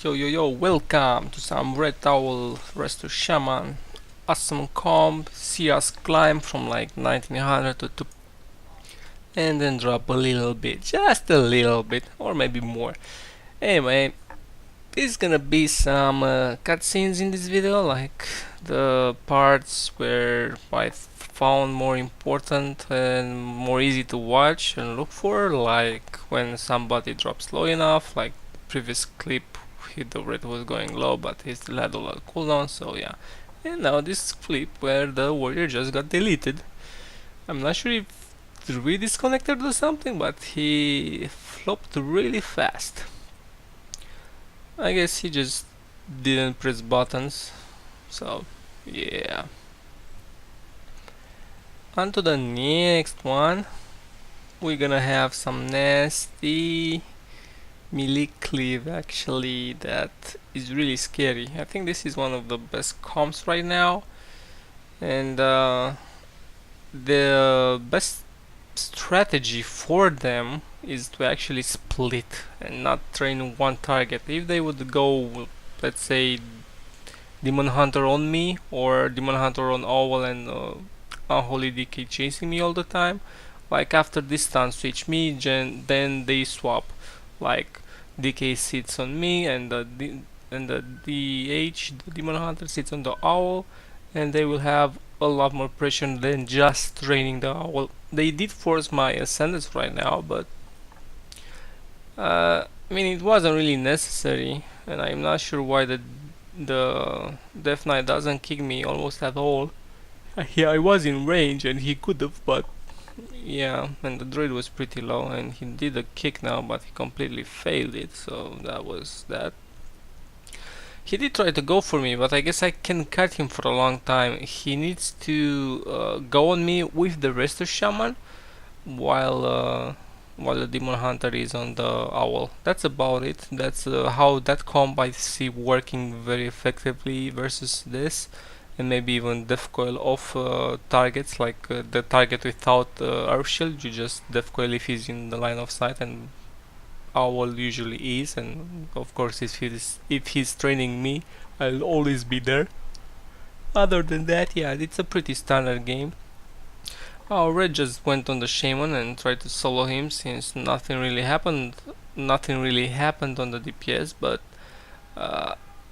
Yo, welcome to some Red Owl Resto Shaman. Awesome comp, see us climb from like 1900 to and then drop a little bit, just a little bit, or maybe more. Anyway, there's gonna be some cutscenes in this video, like the parts where I found more important and more easy to watch and look for, like when somebody drops low enough, like the previous clip. The rate was going low, but he still had a lot of cooldown, so yeah. And now this clip where the warrior just got deleted. I'm not sure if we disconnected or something, but he flopped really fast. I guess he just didn't press buttons, so yeah. On to the next one. We're gonna have some nasty melee cleave, actually, that is really scary. I think this is one of the best comps right now, and the best strategy for them is to actually split and not train one target. If they would go, let's say, Demon Hunter on me or Demon Hunter on Owl and Unholy DK chasing me all the time, like after this stun switch me, then they swap. Like DK sits on me and the DH, the Demon Hunter, sits on the Owl, and they will have a lot more pressure than just training the Owl. They did force my ascendance right now, but I mean, it wasn't really necessary, and I'm not sure why the Death Knight doesn't kick me almost at all. Yeah, I was in range and he could have, but yeah, and the droid was pretty low, and he did a kick now, but he completely failed it, so that was that. He did try to go for me, but I guess I can cut him for a long time. He needs to go on me with the Resto Shaman while the Demon Hunter is on the Owl. That's about it. That's how that comp I see working very effectively versus this. And maybe even def coil off targets, like the target without Earth Shield. You just def coil if he's in the line of sight, and Owl usually is, and of course if he's training me, I'll always be there. Other than that, yeah, it's a pretty standard game. Red just went on the Shaman and tried to solo him, since nothing really happened on the DPS, but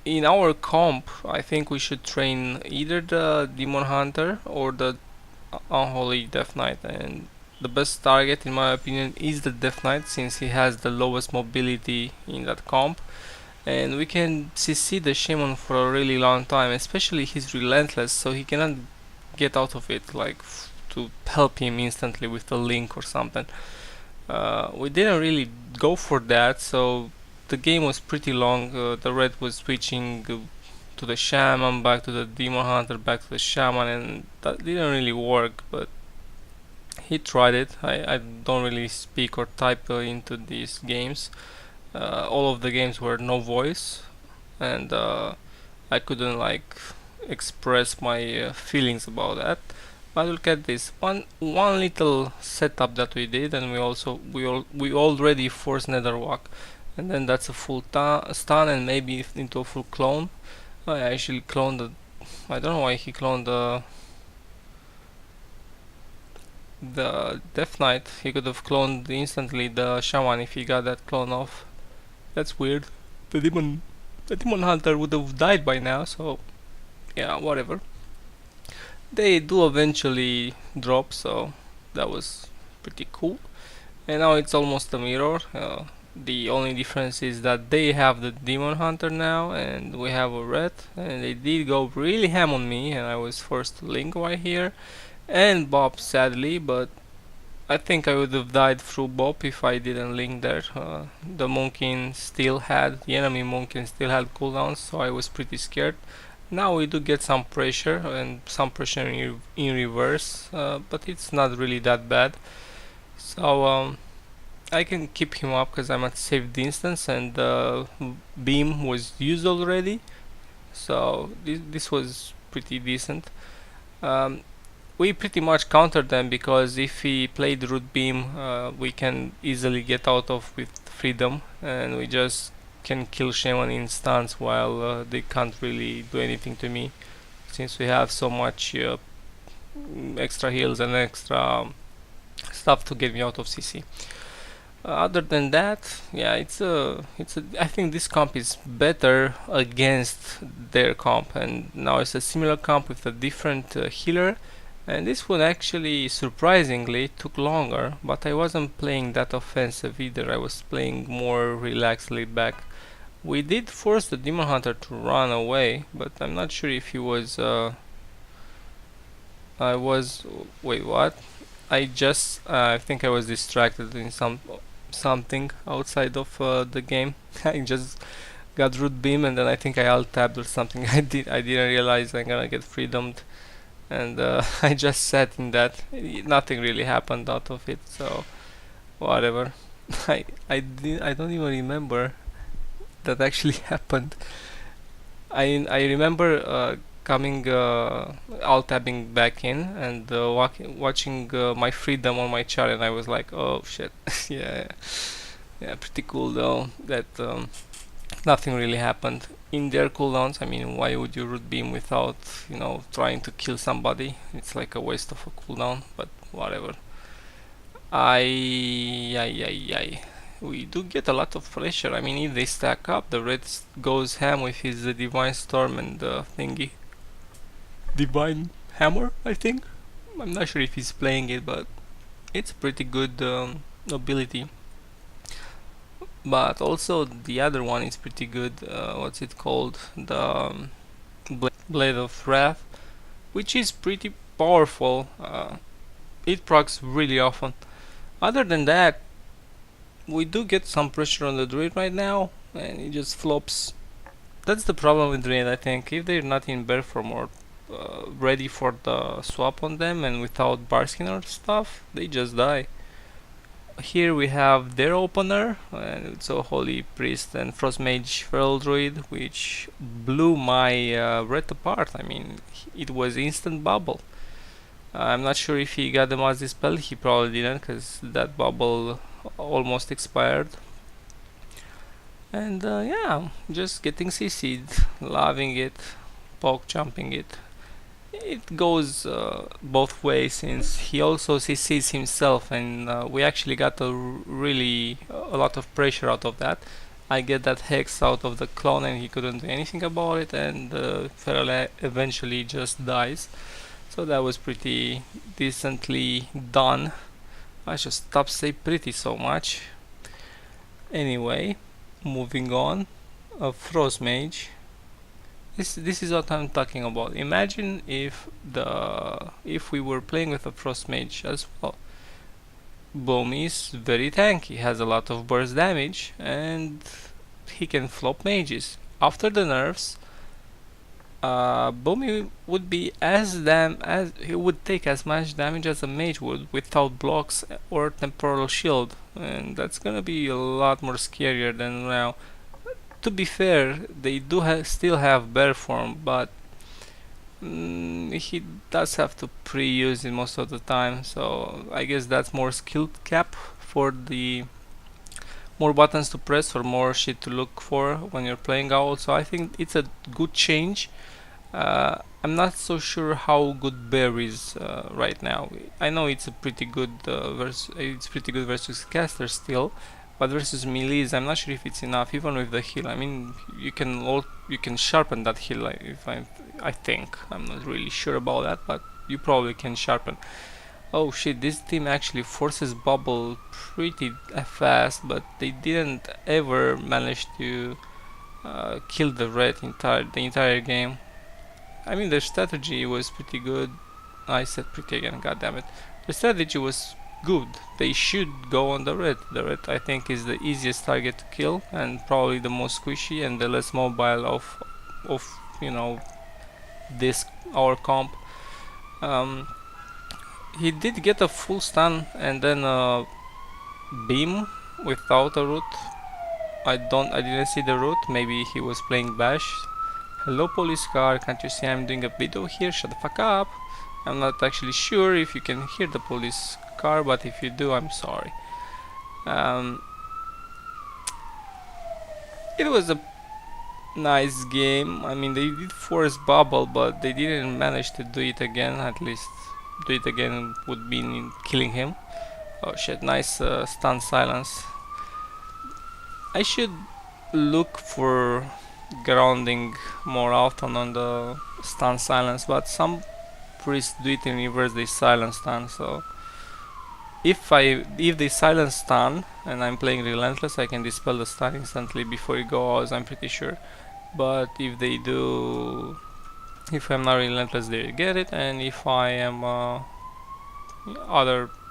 in our comp, I think we should train either the Demon Hunter or the Unholy Death Knight, and the best target in my opinion is the Death Knight, since he has the lowest mobility in that comp, and we can CC the Shaman for a really long time, especially he's relentless, so he cannot get out of it, like to help him instantly with a link or something. We didn't really go for that, so the game was pretty long. The red was switching to the Shaman, back to the Demon Hunter, back to the Shaman, and that didn't really work, but he tried it. I don't really speak or type into these games. All of the games were no voice, and I couldn't like express my feelings about that. But look at this one little setup that we did, and we already forced Netherwalk, and then that's a full stun and maybe into a full clone. I actually cloned the, I don't know why he cloned the Death Knight. He could have cloned instantly the Shaman if he got that clone off. That's weird. The Demon Hunter would have died by now, so yeah, whatever. They do eventually drop, so that was pretty cool. And now it's almost a mirror. The only difference is that they have the Demon Hunter now and we have a red, and they did go really ham on me, and I was forced to link right here and Bob, sadly, but I think I would have died through Bob if I didn't link there. The enemy Moonkin still had cooldowns, so I was pretty scared. Now we do get some pressure, and some pressure in reverse, but it's not really that bad. So I can keep him up because I'm at saved instance, and the beam was used already, so this was pretty decent. We pretty much countered them, because if he played root beam, we can easily get out of with freedom, and we just can kill Shaman in stance while they can't really do anything to me, since we have so much extra heals and extra stuff to get me out of CC. Other than that, yeah, I think this comp is better against their comp, and now it's a similar comp with a different healer. And this one actually, surprisingly, took longer, but I wasn't playing that offensive either. I was playing more relaxed, laid back. We did force the Demon Hunter to run away, but I'm not sure if he was. I was. Wait, what? I think I was distracted in something outside of the game. I just got root beam and then I think I alt tabbed or something. I didn't realize I'm gonna get freedomed, and I just sat in that. Nothing really happened out of it, so whatever. I don't even remember that actually happened. I remember coming alt tabbing back in and watching my freedom on my chart, and I was like, oh shit. Yeah, yeah, pretty cool though that nothing really happened in their cooldowns. I mean, why would you root beam without, trying to kill somebody? It's like a waste of a cooldown, but whatever. I we do get a lot of pressure. I mean, if they stack up, the red goes ham with his divine storm and thingy, divine hammer, I think. I'm not sure if he's playing it, but it's a pretty good ability. But also the other one is pretty good. What's it called? The Blade of Wrath, which is pretty powerful. It procs really often. Other than that, we do get some pressure on the druid right now, and it just flops. That's the problem with druid, I think. If they're not in bear form or ready for the swap on them and without barskin or stuff, they just die. Here we have their opener, and it's a Holy Priest and Frost Mage Feral Druid, which blew my red apart. I mean, it was instant bubble. I'm not sure if he got the Mass Dispel. He probably didn't, because that bubble almost expired. And yeah, just getting CC'd, loving it, poke jumping it. It goes both ways, since he also CCs himself, and we actually got a lot of pressure out of that. I get that hex out of the clone and he couldn't do anything about it, and Feral eventually just dies. So that was pretty decently done. I should stop saying pretty so much. Anyway, moving on. A Frost Mage. This is what I'm talking about. Imagine if we were playing with a Frost Mage as well. Boom is very tanky, has a lot of burst damage, and he can flop mages. After the nerfs, Boomy would be he would take as much damage as a mage would without blocks or temporal shield, and that's gonna be a lot more scarier than now. To be fair, they do still have bear form, but he does have to pre-use it most of the time, so I guess that's more skill cap for the more buttons to press or more shit to look for when you're playing Owl. So I think it's a good change. I'm not so sure how good Bear is right now. I know it's a pretty good versus caster still, but versus melees, I'm not sure if it's enough, even with the heal. I mean, you can sharpen that heal. I think I'm not really sure about that, but you probably can sharpen. Oh shit! This team actually forces bubble pretty fast, but they didn't ever manage to kill the red the entire game. I mean, their strategy was pretty good. I said pretty again, god damn it. The strategy was good. They should go on the red. The red, I think, is the easiest target to kill and probably the most squishy and the less mobile of this our comp. He did get a full stun and then a beam without a root. I didn't see the root. Maybe he was playing bash. Hello police car, can't you see I'm doing a video here? Shut the fuck up. I'm not actually sure if you can hear the police car, but if you do, I'm sorry. It was a nice game. I mean, they did force bubble, but they didn't manage to do it again. At least do it again would mean killing him. Oh shit, nice stun silence. I should look for grounding more often on the stun silence, but some priests do it in reverse, they silence stun, so if they silence stun and I'm playing relentless, I can dispel the stun instantly before it goes, I'm pretty sure. But if they do, if I'm not relentless, they get it, and if I am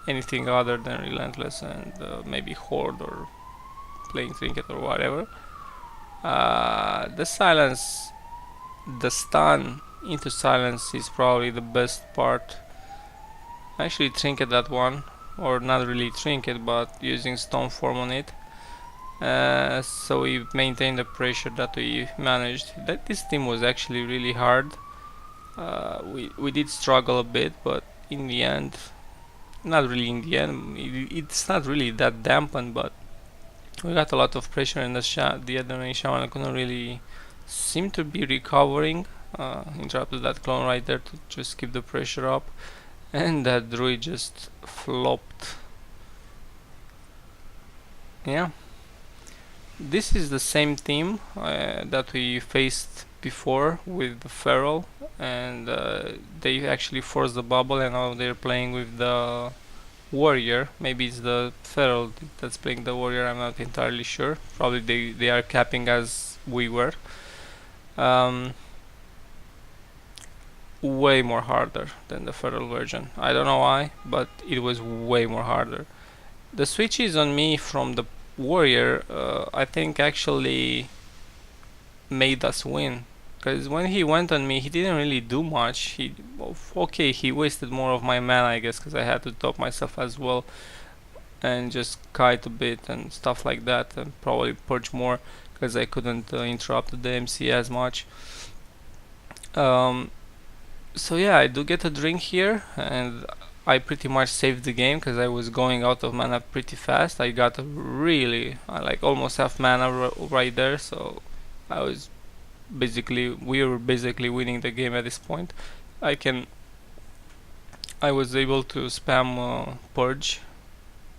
anything other than relentless and maybe horde or playing trinket or whatever, the silence, the stun into silence is probably the best part. Actually trinket that one, or not really trinket, but using stone form on it. So we maintained the pressure that we managed. That this team was actually really hard. We did struggle a bit, but in the end, not really in the end. It's not really that dampened, but we got a lot of pressure, and the other shaman couldn't really seem to be recovering. Interrupted that clone right there to just keep the pressure up, and that druid just flopped. Yeah. This is the same team that we faced before with the feral, and they actually forced the bubble, and now they're playing with the warrior. Maybe it's the feral that's playing the warrior, I'm not entirely sure. Probably they are capping as we were. Way more harder than the feral version. I don't know why, but it was way more harder. The switches on me from the warrior, I think actually made us win, because when he went on me, he didn't really do much. He wasted more of my mana, I guess, because I had to top myself as well and just kite a bit and stuff like that, and probably purge more because I couldn't interrupt the MC as much. So yeah, I do get a drink here, and I pretty much saved the game because I was going out of mana pretty fast. I got really like almost half mana right there, so we were basically winning the game at this point. I was able to spam purge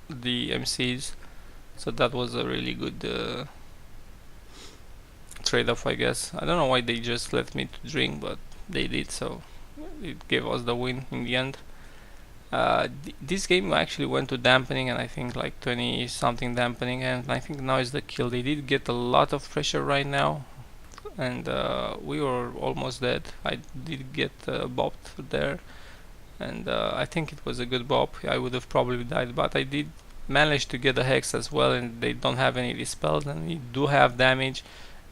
the MCs, so that was a really good trade-off, I guess. I don't know why they just left me to drink, but they did, so it gave us the win in the end. This game actually went to dampening, and I think like 20 something dampening, and I think now is the kill. They did get a lot of pressure right now, and we were almost dead. I did get bopped there, and I think it was a good bop. I would have probably died, but I did manage to get a hex as well, and they don't have any dispels, and we do have damage,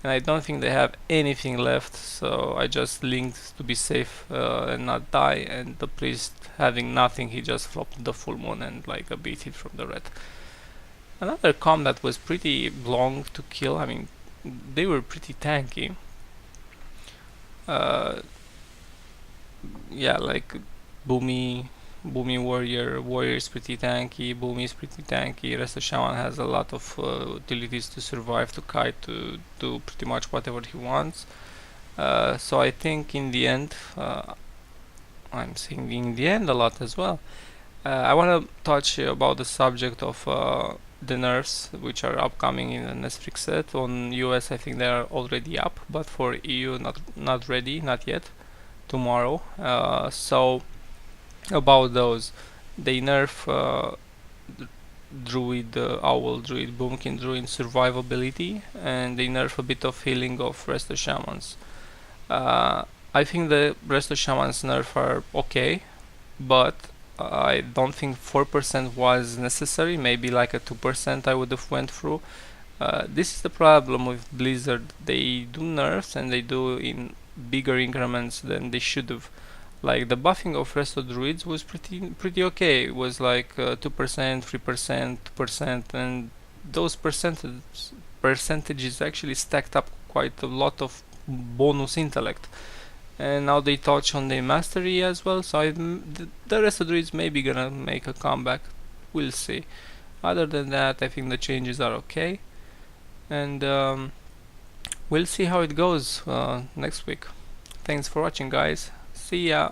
and I don't think they have anything left, so I just linked to be safe and not die, and the priest having nothing, he just flopped the full moon and like a beat hit from the red. Another comp that was pretty long to kill, I mean, they were pretty tanky. Yeah, like Boomy warrior is pretty tanky, Boomy is pretty tanky, Resto Shaman has a lot of utilities to survive, to kite, to do pretty much whatever he wants. So I think in the end, I'm saying in the end a lot as well. I want to touch about the subject of the nerfs which are upcoming in the Netflix set. On US I think they are already up, but for EU not ready, not yet. Tomorrow. So about those, they nerf druid, owl druid, boomkin druid survivability, and they nerf a bit of healing of Resto Shamans. I think the Resto Shamans nerf are okay, but I don't think 4% was necessary. Maybe like a 2% I would have went through. This is the problem with Blizzard. They do nerfs, and they do in bigger increments than they should have. Like the buffing of Resto Druids was pretty okay. It was like 2%, 3%, 2%, and those percentages actually stacked up quite a lot of bonus intellect. And now they touch on the mastery as well, so the Resto Druids may be gonna make a comeback. We'll see. Other than that, I think the changes are okay. And we'll see how it goes next week. Thanks for watching, guys. See ya.